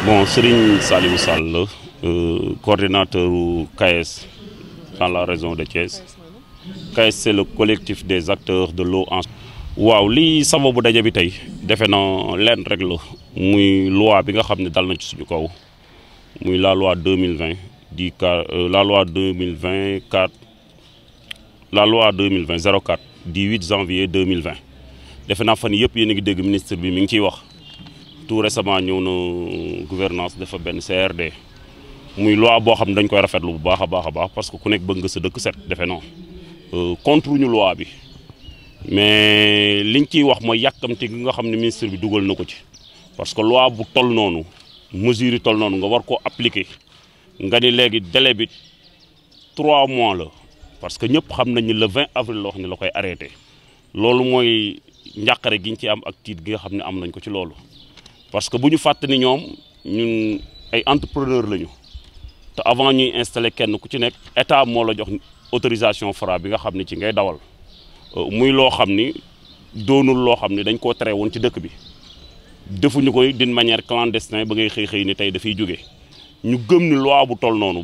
Bon, Serigne Saliou Sall, coordinateur KS dans la région de Thiès. KS c'est le collectif des acteurs de l'eau en. waaw lii sababu daje bi tey defe na leen rek la muy loi bi nga xam ne dal na ci suñu kaw muy la loi 2020 di la loi 2024 la loi 2020 04 du 8 janvier 2020 defe naa fan yëpp yéen a ngi dégg ministre bi mi ngi ciy wax. Tout récemment ñëw na gouvernance dafa benn CRD muy loi boo xam ne dañ koy rafetlu bu baax a baax parce que ku nekk bëgg nga sa dëkk set defe non contre ñu loi bi mais liñ ciy wax mooy yàkkamti gi nga xam ne ministre bi dugal na ko ci parce que loi bu toll noonu mesure yi toll noonu nga war koo appliquer nga ni léegi délai bi 3 mois la parce que ñëpp xam nañ ni le 20 avril la wax ne la koy arrêté loolu mooy njàqare gi ñu ci am ak tiit gi nga xam ne am nañ ko ci loolu. Parce que bu ñu fàtte ni ñoom ñun ay entrepreneur lañu te avant ñuy installer kenn ku ci nekk état moo la jox autorisation Fra bi nga xam ne ci ngay dawal muy loo xam ni doonul loo xam ne dañ koo tere woon ci dëkk bi defuñu koy d'une manière clandestine ba ngay xëy ni tey dafay jóge ñu gëm ni loi bu toll noonu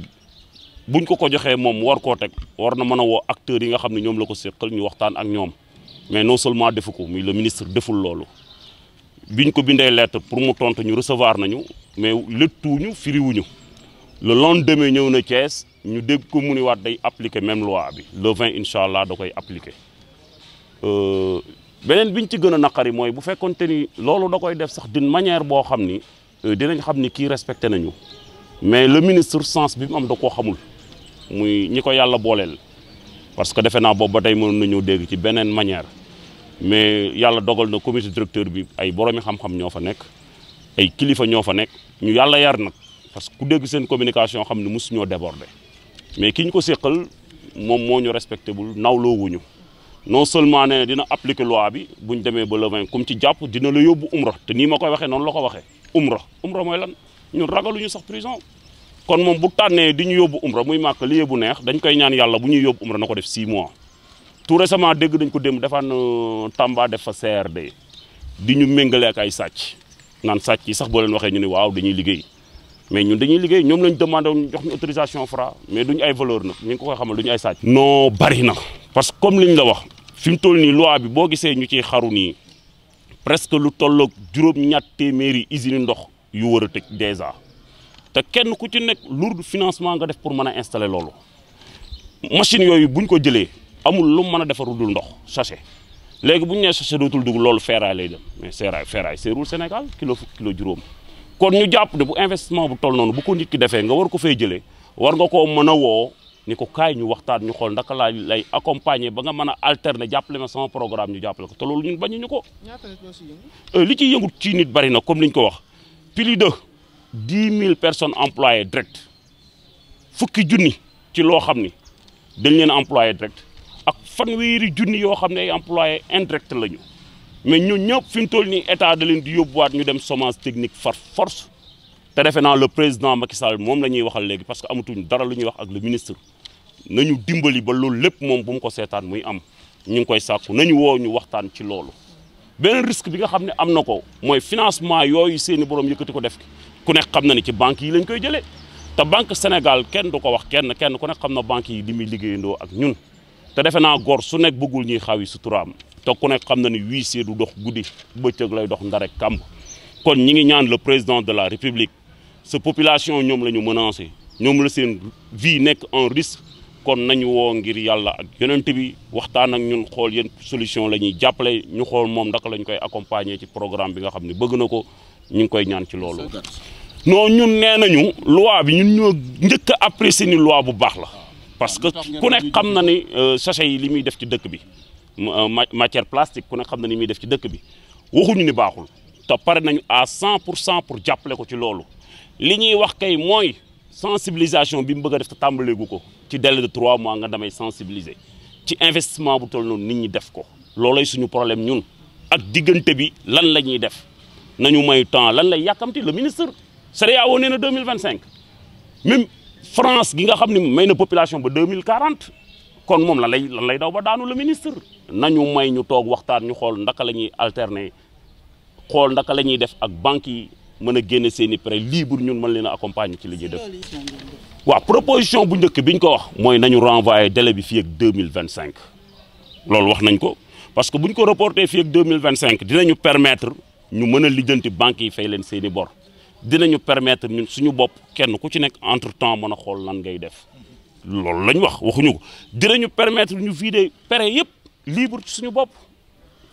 buñ ko joxee moom war koo teg war na mën a woo acteurs yi nga xam ne ñoom la ko séqal ñu waxtaan ak ñoom mais non seulement defu ko muy le ministre deful loolu. biñ ko bindee lettre pour mu tontu ñu recevoir nañu mais léttuñu firiwuñu le lendemain ñëw na Thiès ñu dégg ko mu ni waat day appliquer même loi bi le 20 incha allah da koy appliquer beneen biñ ci gën a naqari mooy bu fekkonte ni loolu da koy def sax d'une manière boo xam ni dinañ xam ni kii respecté nañu mais le ministre sens bi mu am da koo xamul muy ñi ko yàlla booleel parce que defe naa boobu ba tey mën nañoo dégg ci beneen manière. mais yàlla dogal na comité directeur bi ay boroomi xam-xam ñoo fa nekk ay kilifa ñoo fa nekk ñu yàlla yar nag parce que ku dégg seen communication xam ne mosu ñoo déborder mais ki ñu ko séqal moom moo ñu respecté bul nawloo wuñu non seulement ne dina appliquer loi bi bu ñu demee ba le 20 comme ci jàpp dina la yóbbu umra te nii ma koy waxee noonu la ko waxee umra mooy lan ñun ragaluñu sax prison kon moom bu tànnee di ñu yóbbu umra muy màkk lieu bu neex dañ koy ñaan yàlla bu ñuy yóbbu umra na ko def 6 mois. Tout récemment dégg dañ ko dem defaan Tamba def fa CRD di ñu méngale ak ay sàcc naan sàcc yi sax boo leen waxee ñu ne waaw dañuy liggéey mais ñun dañuy liggéey ñoom lañ demandé woon jox ñu autorisation Fra mais duñu ay valeur nag ñu ngi ko koy xamal duñu ay sàcc. non bari na parce que comme liñ la wax fi mu toll nii loi bi boo gisee ñu ciy xaru nii presque lu tolloog juróom-ñett téeméeri usine ndox yu war a tëj dèjà te kenn ku ci nekk lourd financement nga def pour mën a installer loolu machine yooyu buñ ko jëlee. amul lu mën a defaru dul ndox sachet léegi bu ñu nee sachet dootul dugg loolu ferraille lay dem mais ferraille seerul Sénégal kilo juróom kon ñu jàpp ne bu investissement bu toll noonu bu ko nit ki defee nga war ko fay jëlee war nga koo mën a woo ni ko kaay ñu waxtaan ñu xool ndaka laa lay accompagner ba nga mën a alterner jàppale ma sama programme ñu jàppale ko te loolu ñun bañuñu ko. li ciy yëngut ci nit bari na comme li ñu ko wax plus de 10 000 personnes employées direct fukki junni ci loo xam ni dañ leen employé direct. ak fanweeri junni yoo xam ne ay employé indirect lañu mais ñun ñëpp fi mu toll nii état da leen di yóbbuwaat ñu dem chômage technique far force te defe naa le président Macky Sall moom la ñuy waxal léegi parce que amatuñ dara lu ñuy wax ak le ministre nañu dimbali ba loolu lépp moom bu mu ko seetaan muy am ñu ngi koy sàkku nañu woo ñu waxtaan ci loolu. beneen risque bi nga xam ne am na ko mooy financement yooyu seeni borom yëkkati ko def ku nekk xam na ni ci banques yi lañ koy jëlee te banque Sénégal kenn du ko wax kenn ku nekk xam na banques yi li muy liggéeyandoo ak ñun. te defe naa gor su nekk bëggul ñuy xaw yi suturaam te ku nekk xam na ni huissier du dox guddi bëccëg lay dox ndare kàmb kon ñi ngi ñaan le président de la république sa population ñoom la ñu menacé ñoom la seen vie nekk en risque kon nañu woo ngir yàlla ak yonent bi waxtaan ak ñun xool yéen solution la ñuy jàppale ñu xool moom ndaka lañ koy accompagner ci programme bi nga xam ne bëgg na ko ñu ngi koy ñaan ci loolu. non ñun nee nañu loi bi ñun ñoo njëkk a apprécier ni loi bu baax la. parce que ku nekk xam na ni sachet yi li muy def ci dëkk bi matière plastique ku nekk xam na ni muy def ci dëkk bi waxuñu ni baaxul te pare nañu à 100% pour jàppale ko ci loolu li ñuy wax kay mooy sensibilisation bi mu bëgg a def te tàmbaleegu ko ci délai de 3 mois nga damay sensibiliser ci investissement bu toll noonu nit ñi def ko loolay suñu problème ñun ak diggante bi lan la ñuy def nañu may temps lan lay yàkkamti le ministre CEDEAO nee na 2025 même France gi nga xam ne may na population ba 2040 kon moom lan lay daw ba daanu le ministre nañu may ñu toog waxtaan ñu xool ndaka la ñuy alterner xool ndaka la ñuy def ak banques yi mën a génne seen i prêt libre ñun mën leen a accompagner ci li ñuy def. waaw proposition bu njëkk bi ñu ko wax mooy nañu renvoyer délai bi fii ak 2025 loolu wax nañ ko parce que bu ñu ko reporté fii ak 2025 dinañu permettre ñu mën a lijjanti banques yi fay leen seen i bor dinañu permettre ñun suñu bopp kenn ku ci nekk entre temps mën a xool lan ngay def loolu lañ wax waxuñu ko dinañu permettre ñu vider prêt yëpp libre ci suñu bopp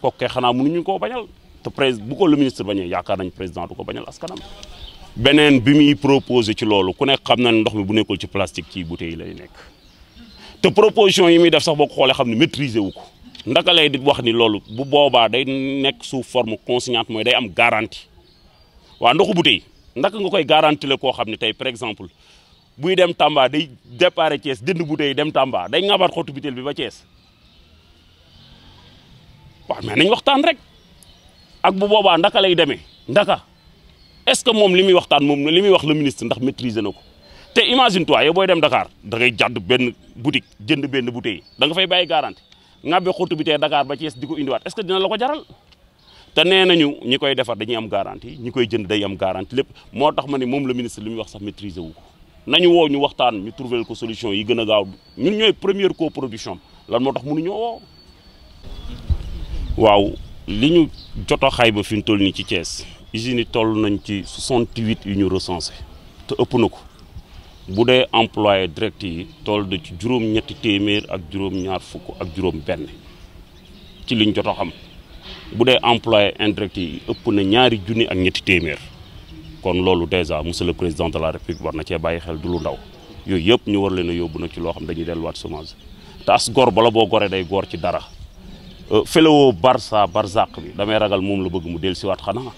kooku kay xanaa mënuñu koo bañal te bu ko le ministre bañee yaakaar nañ président du ko bañal askanam. beneen bi muy proposé ci loolu ku nekk xam na ne ndox mi bu nekkul ci plastique ci bouteille yi lay nekk te proposition yi muy def sax boo ko xoolee xam ne maîtriser wu ko ndaka lay di wax ni loolu bu boobaa day nekk sous forme consignante mooy day am garantie waaw ndoxu bouteille ndaka nga koy garantie la koo xam ne tey par exemple buy dem Tamba day départ Thiès jënd bouteille dem Tamba day ŋabaat xottu butéel bi ba Thiès waaw mais nañ waxtaan rek ak bu boobaa ndaka lay demee ndaka est-ce que moom li muy waxtaan moom li muy wax le ministre ndax maîtriser na ko te imagine toi yow booy dem Dakar da ngay jàdd benn boutique jënd benn bouteille da nga fay bàyyi garantie ŋàbbe xottu butéel Dakar ba Thiès di ko indiwaat est-ce que dina la ko jaral te nee nañu ñi koy defar dañuy am garantie ñi koy jënd day am garantie lépp moo tax ma ne moom le ministre li muy wax sax maîtriser wu ko nañu woo ñu waxtaan ñu trouver ko solution yi gën a gaaw ñun ñooy première coproduction lan moo tax mënuñoo woo. waaw li ñu jot a xayma fi mu toll nii ci Thiès usines yi toll nañ ci 68 yu ñu recensé te ëpp na ko bu dee employé direct yi toll na ci juróom-ñetti téeméer ak juróom-ñaar fukk ak juróom-benn ci liñ jot a xam bu dee employé indirect yi ëpp na ñaari junni ak ñetti téeméer kon loolu déjà monsieur le président de la république war na cee bàyyi xel du lu ndaw yooyu yëpp ñu war leen a yóbbu nag ci loo xam dañuy delluwaat chômage te as gor bala boo goree day góor ci dara felewoo Barça Barzak bi damay ragal moom la bëgg mu dellusiwaat xanaa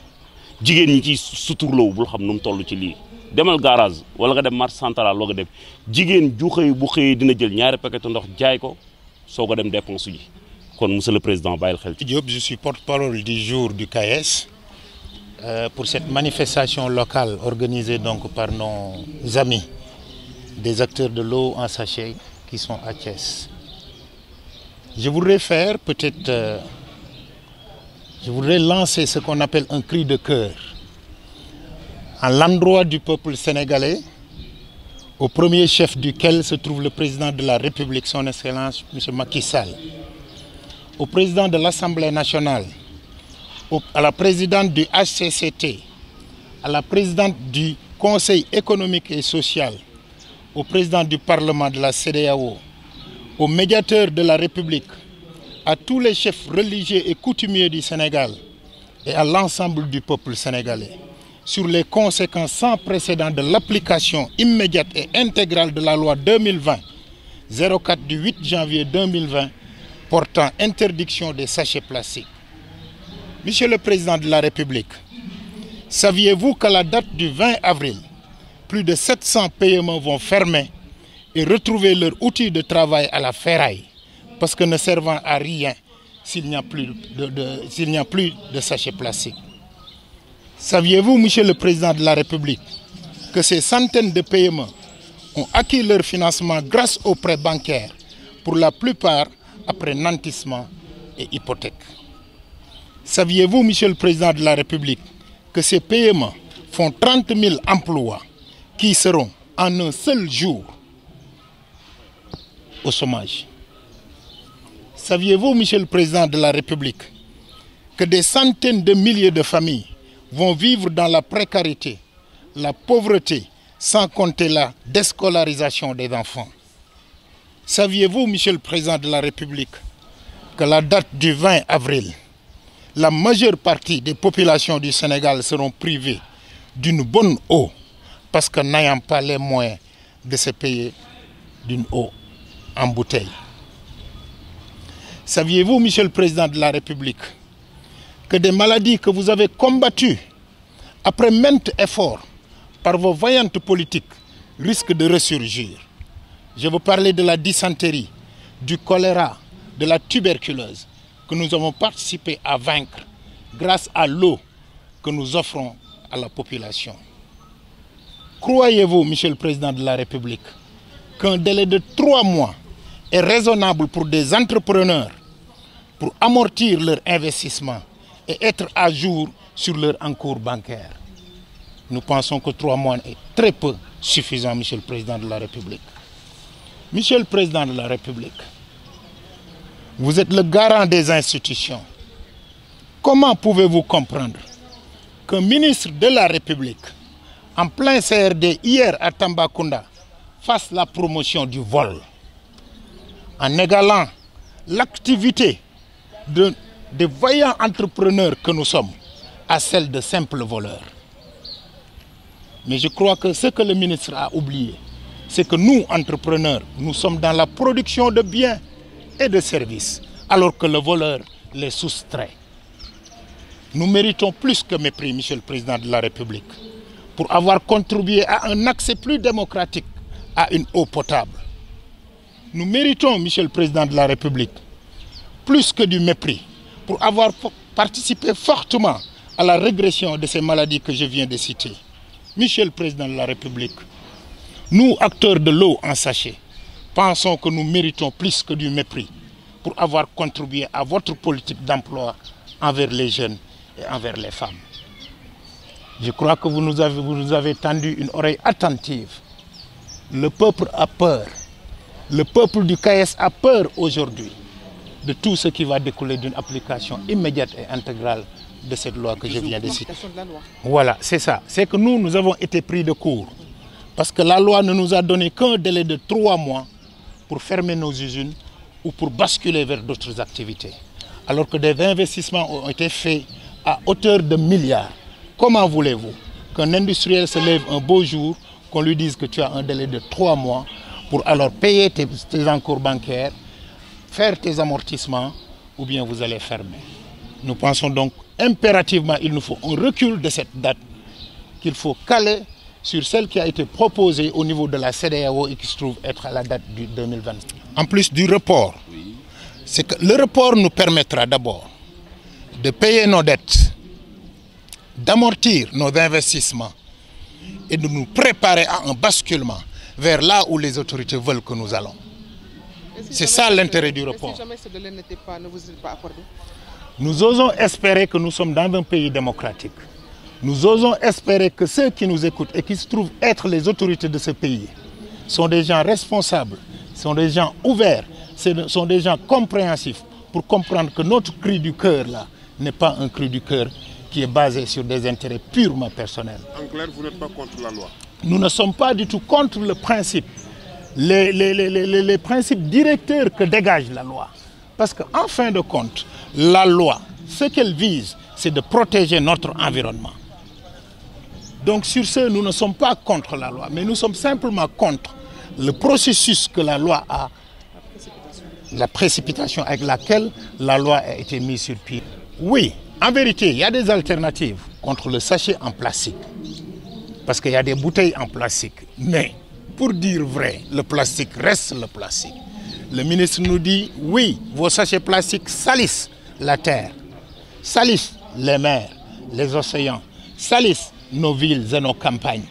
jigéen ñi ci suturlawu bul xam nu mu toll ci lii demal garage wala nga dem marché central loo nga dem jigéen ju xëy bu xëyee dina jël ñaari paquetu ndox jaay ko soo ko dem dépense ji kon monsieur le président bàyyil xel. Diop, je suis porte-parole du jour du CAES pour cette manifestation locale organisée donc par nos amis des acteurs de l'eau en sachet qui sont à Thiès. Je voudrais faire peut-être, je voudrais lancer ce qu'on appelle un cri de cœur à l'endroit du peuple sénégalais, au premier chef duquel se trouve le président de la République, son Excellence, M. Macky Sall, au président de l'Assemblée nationale, à la présidente du HCCT, à la présidente du Conseil économique et social, au président du Parlement de la CEDEAO, aux médiateurs de la République, à tous les chefs religieux et coutumiers du Sénégal et à l'ensemble du peuple sénégalais sur les conséquences sans précédent de l'application immédiate et intégrale de la loi 2020-04 du 8 janvier 2020 portant interdiction des sachets plastiques. Monsieur le Président de la République, saviez-vous qu'à la date du 20 avril, plus de 700 PME vont fermer et retrouver leur outil de travail à la ferraille parce que ne servant à rien s'il n'y a plus de sachets plastiques. Saviez-vous, Monsieur le Président de la République, que ces centaines de PME ont acquis leur financement grâce aux prêts bancaires, pour la plupart après nantissement et hypothèque? Saviez-vous, Monsieur le Président de la République, que ces PME font 30 000 emplois qui seront en un seul jour au chômage? Saviez-vous, Monsieur le Président de la République, que des centaines de milliers de familles vont vivre dans la précarité, la pauvreté, sans compter la déscolarisation des enfants? Saviez-vous, Monsieur le Président de la République, que la date du 20 avril, la majeure partie des populations du Sénégal seront privées d'une bonne eau parce que n'ayant pas les moyens de se payer d'une eau en bouteille? Saviez-vous, Monsieur le Président de la République, que des maladies que vous avez combattues après maintes efforts par vos vaillantes politiques risquent de ressurgir? Je veux parler de la dysenterie, du choléra, de la tuberculose que nous avons participé à vaincre grâce à l'eau que nous offrons à la population. Croyez-vous, Monsieur le Président de la République, qu'un délai de 3 mois est raisonnable pour des entrepreneurs pour amortir leur investissement et être à jour sur leur encours bancaire? Nous pensons que 3 mois est très peu suffisant, Monsieur le Président de la République. Monsieur le Président de la République, vous êtes le garant des institutions. Comment pouvez-vous comprendre qu'un ministre de la République, en plein CRD hier à Tambacounda, fasse la promotion du vol, en égalant l'activité des vaillants entrepreneurs que nous sommes à celle de simples voleurs? Mais je crois que ce que le ministre a oublié, c'est que nous, entrepreneurs, nous sommes dans la production de biens et de services, alors que le voleur les soustrait. Nous méritons plus que mépris, Monsieur le Président de la République, pour avoir contribué à un accès plus démocratique à une eau potable. Nous méritons, Monsieur le Président de la République, plus que du mépris, pour avoir participé fortement à la régression de ces maladies que je viens de citer. Monsieur le Président de la République, nous, acteurs de l'eau en sachet, pensons que nous méritons plus que du mépris pour avoir contribué à votre politique d'emploi envers les jeunes et envers les femmes. Je crois que vous nous avez tendu une oreille attentive. Le peuple a peur. Le peuple du CAES a peur aujourd'hui de tout ce qui va découler d'une application immédiate et intégrale de cette loi que je viens de citer. Voilà, c'est ça. C'est que nous avons été pris de court. Parce que la loi ne nous a donné qu'un délai de 3 mois pour fermer nos usines ou pour basculer vers d'autres activités. Alors que des investissements ont été faits à hauteur de milliards. Comment voulez-vous qu'un industriel se lève un beau jour, qu'on lui dise que tu as un délai de 3 mois pour alors payer tes encours bancaires, faire tes amortissements, ou bien vous allez fermer? Nous pensons donc impérativement qu'il nous faut un recul de cette date, qu'il faut caler sur celle qui a été proposée au niveau de la CEDEAO et qui se trouve être à la date du 2020. En plus du report, c'est que le report nous permettra d'abord de payer nos dettes, d'amortir nos investissements et de nous préparer à un basculement vers là où les autorités veulent que nous allons. C'est ça l'intérêt du report. Si jamais ce délai n'était pas, ne vous est pas accordé? Nous osons espérer que nous sommes dans un pays démocratique. Nous osons espérer que ceux qui nous écoutent et qui se trouvent être les autorités de ce pays sont des gens responsables, sont des gens ouverts, sont des gens compréhensifs pour comprendre que notre cri du cœur là n'est pas un cri du cœur qui est basé sur des intérêts purement personnels. En clair, vous n'êtes pas contre la loi? Nous ne sommes pas du tout contre le principe, les principes directeurs que dégage la loi. Parce qu'en fin de compte, la loi, ce qu'elle vise, c'est de protéger notre environnement. Donc sur ce, nous ne sommes pas contre la loi, mais nous sommes simplement contre le processus que la loi a, la précipitation avec laquelle la loi a été mise sur pied. Oui, en vérité, il y a des alternatives contre le sachet en plastique, parce qu'il y a des bouteilles en plastique. Mais pour dire vrai, le plastique reste le plastique. Le ministre nous dit, oui, vos sachets plastiques salissent la terre, salissent les mers, les océans, salissent nos villes et nos campagnes.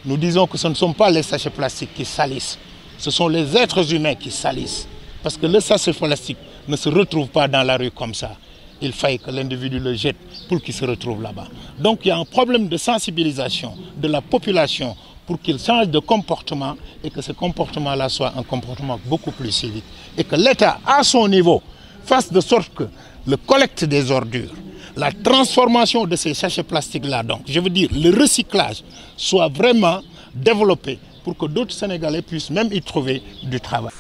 Nous disons que ce ne sont pas les sachets plastiques qui salissent, ce sont les êtres humains qui salissent. Parce que le sachet plastique ne se retrouve pas dans la rue comme ça. Il faille que l'individu le jette pour qu'il se retrouve là-bas. Donc il y a un problème de sensibilisation de la population pour qu'il change de comportement et que ce comportement-là soit un comportement beaucoup plus civique. Et que l'État, à son niveau, fasse de sorte que le collecte des ordures, la transformation de ces sachets plastiques-là, donc, je veux dire, le recyclage, soit vraiment développé pour que d'autres Sénégalais puissent même y trouver du travail.